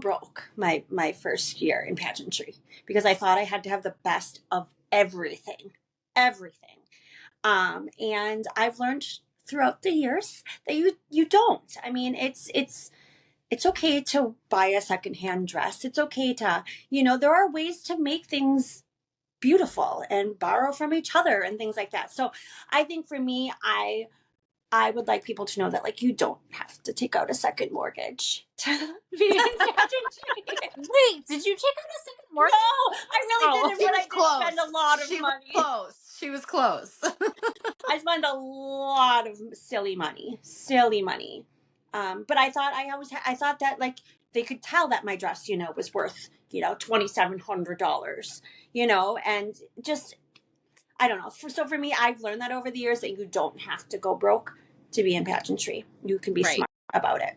broke my first year in pageantry because I thought I had to have the best of everything. And I've learned throughout the years that you don't. I mean, it's okay to buy a secondhand dress. It's okay to, there are ways to make things beautiful and borrow from each other and things like that. So I think for me, I would like people to know that, like, you don't have to take out a second mortgage to be in pageantry. Wait, did you take out a second mortgage? No, I really didn't, but I did spend a lot of money. She was close. I spent a lot of silly money. But I thought that, like, they could tell that my dress, was worth, $2,700, and just, I don't know. So for me, I've learned that over the years that you don't have to go broke to be in pageantry. You can be smart about it.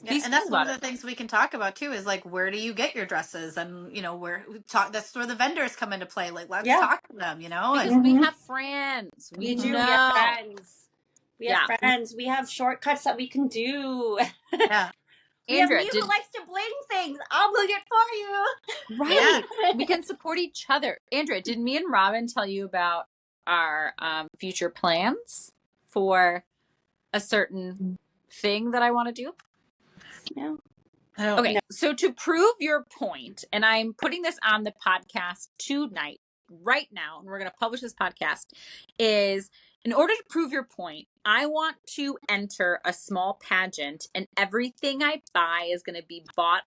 Yeah, and that's one of the things we can talk about too, is like, where do you get your dresses? And that's where the vendors come into play. Like, let's talk to them, because we have friends. We have friends. We have shortcuts that we can do. Yeah. We have me who likes to bling things. I'll bling it for you. Right. Yeah. We can support each other. Andrea, did me and Robin tell you about our future plans for a certain thing that I want to do? No. Okay. So to prove your point, and I'm putting this on the podcast tonight, right now, and we're going to publish this podcast, is in order to prove your point, I want to enter a small pageant, and everything I buy is going to be bought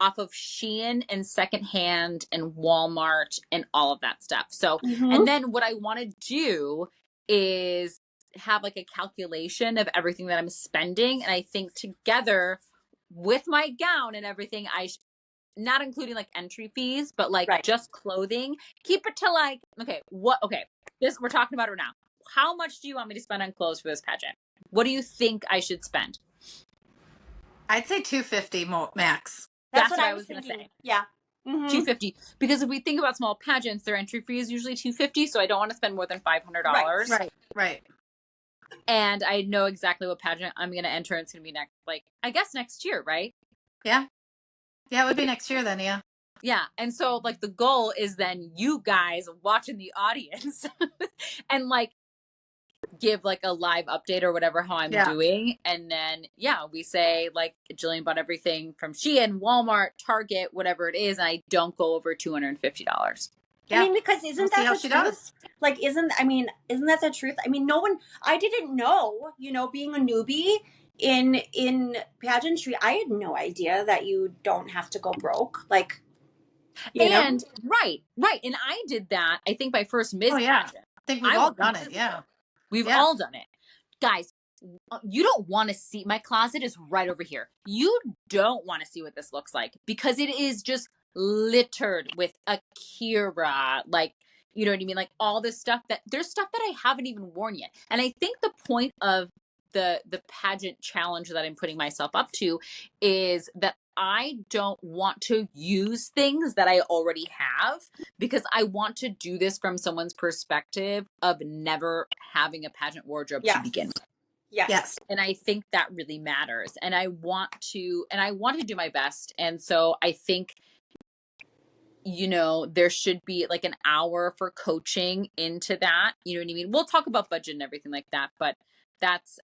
off of Shein and secondhand and Walmart and all of that stuff. So, and then what I want to do is have like a calculation of everything that I'm spending. And I think together with my gown and everything, not including like entry fees, but like just clothing, keep it to like, this we're talking about it now. How much do you want me to spend on clothes for this pageant? What do you think I should spend? I'd say $250 max. That's what I was going to say. Yeah. $250. Because if we think about small pageants, their entry fee is usually $250. So I don't want to spend more than $500. Right. And I know exactly what pageant I'm going to enter. It's going to be next year, right? Yeah. Yeah, it would be next year then, yeah. Yeah. And so like the goal is then you guys watching the audience and like give like a live update or whatever how I'm doing. And then, we say like Jillian bought everything from Shein, Walmart, Target, whatever it is. And I don't go over $250. Yeah. I mean, because isn't that the truth? Like, isn't that the truth? I mean, I didn't know, being a newbie in pageantry, I had no idea that you don't have to go broke. Like, and right. And I did that, I think, my first Miss pageant. I think we've all done it. Yeah. We've all done it. Guys, you don't want to see, my closet is right over here. You don't want to see what this looks like because it is just littered with Akira, like, you know what I mean? Like all this stuff there's stuff that I haven't even worn yet. And I think the point of the pageant challenge that I'm putting myself up to is that I don't want to use things that I already have because I want to do this from someone's perspective of never having a pageant wardrobe to begin with. Yes. And I think that really matters. And I want to do my best. And so I think, you know, there should be like an hour for coaching into that. You know what I mean? We'll talk about budget and everything like that, but that's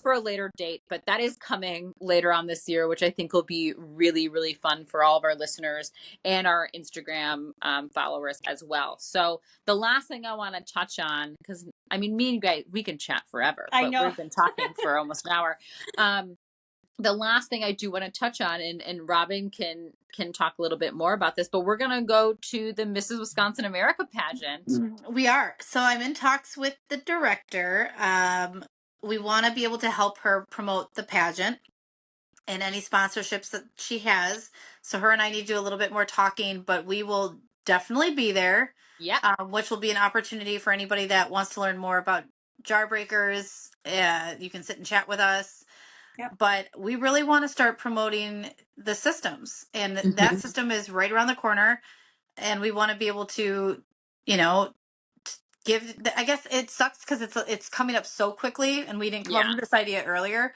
for a later date, but that is coming later on this year, which I think will be really, really fun for all of our listeners and our Instagram followers as well. So the last thing I want to touch on, because I mean, me and you guys, we can chat forever, but I know. we've been talking for almost an hour. The last thing I do want to touch on, and Robin can talk a little bit more about this, but we're going to go to the Mrs. Wisconsin America pageant. We are. So I'm in talks with the director. We want to be able to help her promote the pageant and any sponsorships that she has. So her and I need to do a little bit more talking, but we will definitely be there. Yeah. Which will be an opportunity for anybody that wants to learn more about Jarbreakers. You can sit and chat with us. Yep. But we really want to start promoting the systems, and that system is right around the corner, and we want to be able to, you know, give. I guess it sucks because it's coming up so quickly, and we didn't come up with this idea earlier.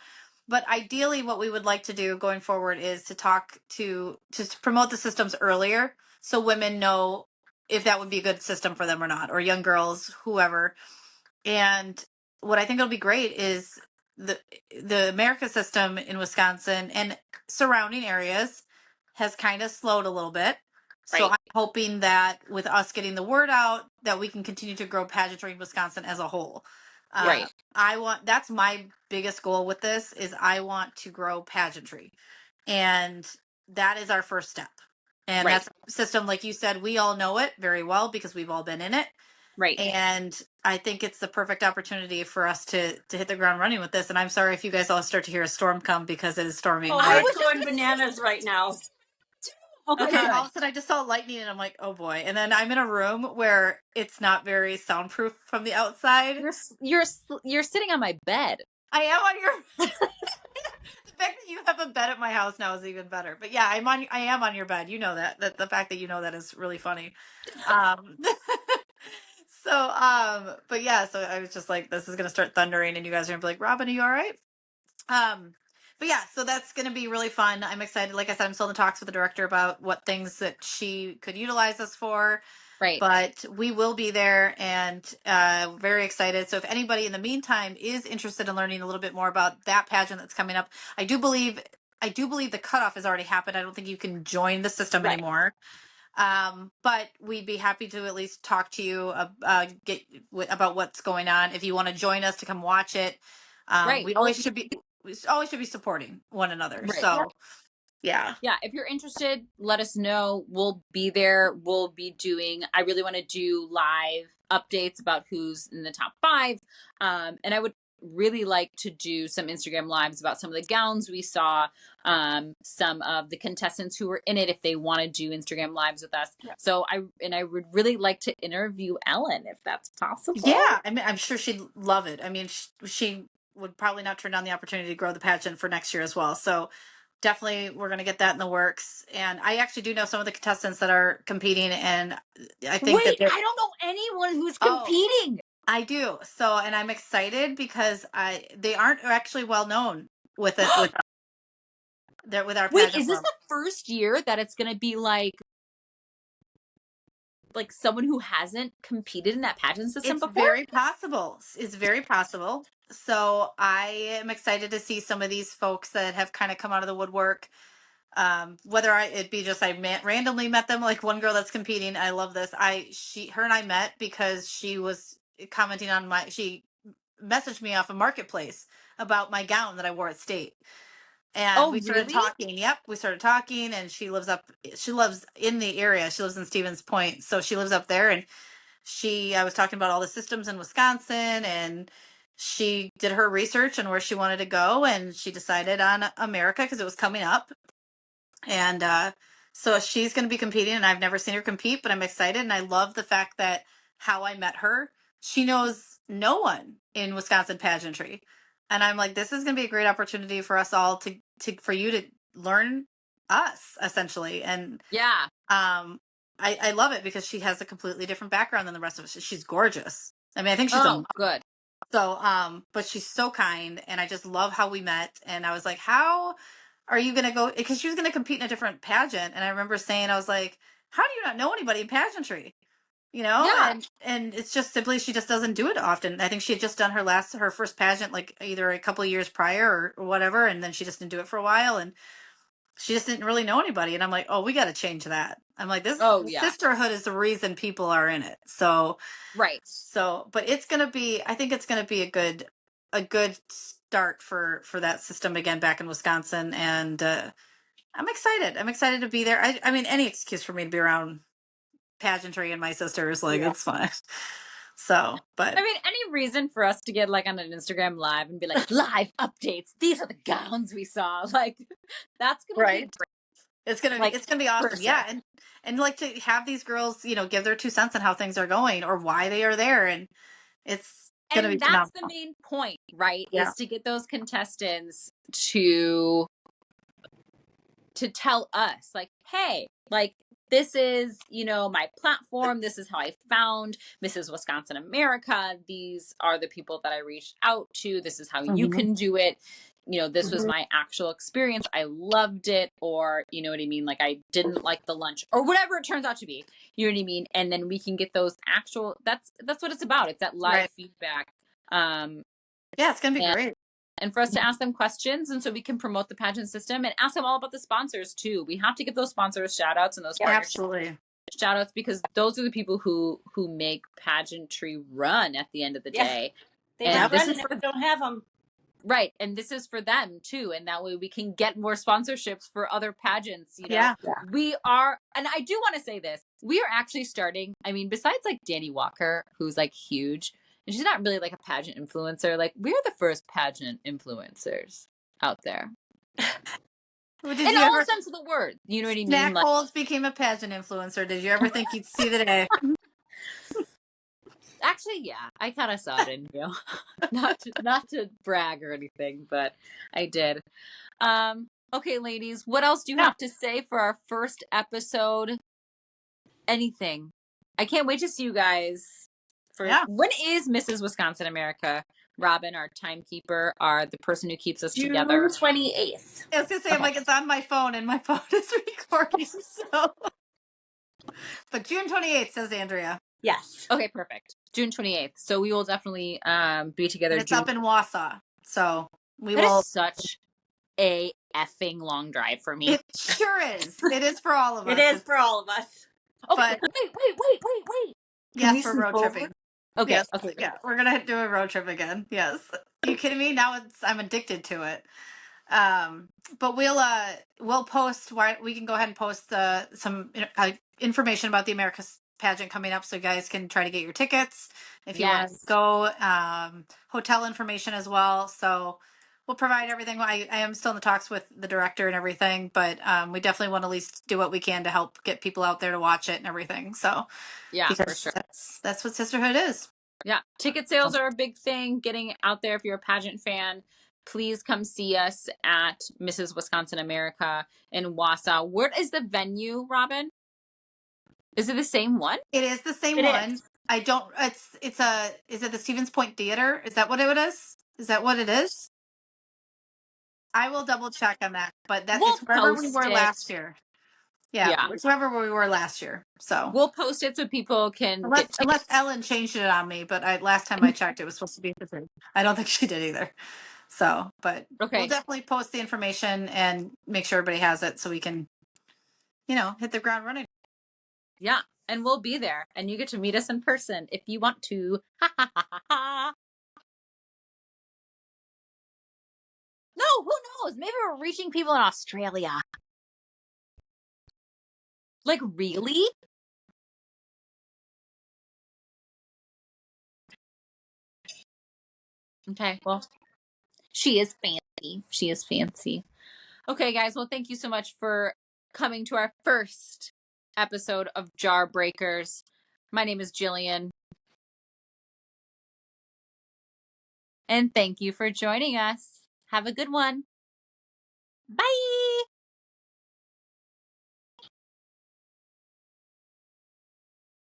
But ideally, what we would like to do going forward is to talk to promote the systems earlier, so women know if that would be a good system for them or not, or young girls, whoever. And what I think will be great is the America system in Wisconsin and surrounding areas has kind of slowed a little bit. So Right. I'm hoping that with us getting the word out, that we can continue to grow pageantry in Wisconsin as a whole. Right. That's my biggest goal with this is I want to grow pageantry. And that is our first step. And Right. that's a system, like you said, we all know it very well because we've all been in it. Right. And I think it's the perfect opportunity for us to hit the ground running with this. And I'm sorry if you guys all start to hear a storm come because it is storming. Oh, I was going bananas right now. Okay, all of a sudden I just saw lightning and I'm like, oh boy. And then I'm in a room where it's not very soundproof from the outside. You're sitting on my bed. I am on your the fact that you have a bed at my house now is even better. But yeah, I am on your bed. You know that. The fact that you know that is really funny. But yeah, so I was just like, this is gonna start thundering and you guys are gonna be like, Robin, are you all right? But yeah, so that's going to be really fun. I'm excited. Like I said, I'm still in the talks with the director about what things that she could utilize us for. Right. But we will be there and very excited. So if anybody in the meantime is interested in learning a little bit more about that pageant that's coming up, I do believe the cutoff has already happened. I don't think you can join the system anymore. But we'd be happy to at least talk to you about what's going on. If you want to join us to come watch it, we always should be supporting one another. Right. So yeah. If you're interested, let us know. We'll be there. We'll be doing, I really want to do live updates about who's in the top 5. And I would really like to do some Instagram lives about some of the gowns we saw, some of the contestants who were in it, if they want to do Instagram lives with us. Yeah. So I would really like to interview Ellen if that's possible. Yeah. I mean, I'm sure she'd love it. I mean, she would probably not turn down the opportunity to grow the pageant for next year as well. So definitely we're going to get that in the works. And I actually do know some of the contestants that are competing, and I think I don't know anyone who's competing. I do. So, and I'm excited because they aren't actually well known with it. with our Wait, is this the first year that it's going to be like someone who hasn't competed in that pageant system before? It's very possible. So I am excited to see some of these folks that have kind of come out of the woodwork. Whether I randomly met them, like one girl that's competing. I love this. Her and I met because she was commenting on she messaged me off a marketplace about my gown that I wore at state. And we started talking. Yep. We started talking, and she lives in the area. She lives in Stevens Point. So she lives up there, and I was talking about all the systems in Wisconsin, and she did her research on where she wanted to go, and she decided on America because it was coming up. And so she's going to be competing, and I've never seen her compete, but I'm excited. And I love the fact that how I met her, she knows no one in Wisconsin pageantry. And I'm like, this is going to be a great opportunity for us all for you to learn us, essentially. And yeah, I love it because she has a completely different background than the rest of us. She's gorgeous. I mean, I think she's good. So, but she's so kind, and I just love how we met. And I was like, how are you going to go? Because she was going to compete in a different pageant. And I remember saying, I was like, how do you not know anybody in pageantry? You know? Yeah. And it's just simply, she just doesn't do it often. I think she had just done her first pageant, like either a couple of years prior or whatever. And then she just didn't do it for a while. And she just didn't really know anybody. And I'm like, oh, we got to change that. I'm like, this sisterhood is the reason people are in it. So, right. So, but it's going to be, I think it's going to be a good start for that system again back in Wisconsin. And I'm excited. I'm excited to be there. I mean, any excuse for me to be around pageantry and my sisters, like, it's fine. So, but I mean, any reason for us to get like on an Instagram live and be like, live updates. These are the gowns we saw. Like, that's gonna be great. It's gonna be awesome. Yeah, and like to have these girls, you know, give their 2 cents on how things are going or why they are there, and it's gonna be that's phenomenal. the main point, right? Yeah. Is to get those contestants to tell us, like, hey, like, this is, you know, my platform. This is how I found Mrs. Wisconsin America. These are the people that I reached out to. This is how you can do it. You know, this was my actual experience. I loved it. Or, you know what I mean? Like, I didn't like the lunch or whatever it turns out to be. You know what I mean? And then we can get those actual, that's what it's about. It's that live feedback. Yeah, it's going to be great. And for us to ask them questions, and so we can promote the pageant system and ask them all about the sponsors too. We have to give those sponsors shout outs and those absolutely shout outs, because those are the people who make pageantry run at the end of the day. They run and never don't have them. Right. And this is for them too. And that way we can get more sponsorships for other pageants. You know, we are, and I do want to say this, we are actually starting, I mean, besides like Danny Walker, who's like huge, and she's not really like a pageant influencer. Like, we're the first pageant influencers out there. In all sense of the word. You know what I mean? Snack Holes became a pageant influencer. Did you ever think you'd see the day? Actually, yeah. I kind of saw it in you. not to brag or anything, but I did. Okay, ladies, what else do you have to say for our first episode? Anything. I can't wait to see you guys. When is Mrs. Wisconsin America? Robin, our timekeeper, the person who keeps us together. June 28th. I was gonna say, I'm like, it's on my phone and my phone is recording. So, but June 28th, says Andrea. Yes. Okay, perfect. June 28th. So we will definitely be together. And it's up in Wausau, so we will. Is such a effing long drive for me. It sure is. It is for all of us. It is for all of us. Okay, but wait. Yes, we're road tripping. Okay. Yes, okay. Yeah, we're gonna do a road trip again. Yes. Are you kidding me? Now I'm addicted to it. But we'll post. We can go ahead and post some information about the America's pageant coming up, so you guys can try to get your tickets if you want to go. Hotel information as well. So we'll provide everything. I am still in the talks with the director and everything, but we definitely want to at least do what we can to help get people out there to watch it and everything. So yeah, for sure. That's what sisterhood is. Yeah. Ticket sales are a big thing. Getting out there. If you're a pageant fan, please come see us at Mrs. Wisconsin America in Wausau. Where is the venue, Robin? Is it the same one? It is the same one. I don't, is it the Stevens Point Theater? Is that what it is? Is that what it is? I will double check on that, but it's wherever we were last year. Yeah, it's wherever we were last year. So we'll post it so people can unless Ellen changed it on me, but last time I checked, it was supposed to be the same. I don't think she did either. So, but we'll definitely post the information and make sure everybody has it so we can, hit the ground running. Yeah, and we'll be there, and you get to meet us in person if you want to. No, who knows? Maybe we're reaching people in Australia. Like, really? Okay. Well, she is fancy. She is fancy. Okay, guys. Well, thank you so much for coming to our first episode of Jar Breakers. My name is Jillian. And thank you for joining us. Have a good one. Bye.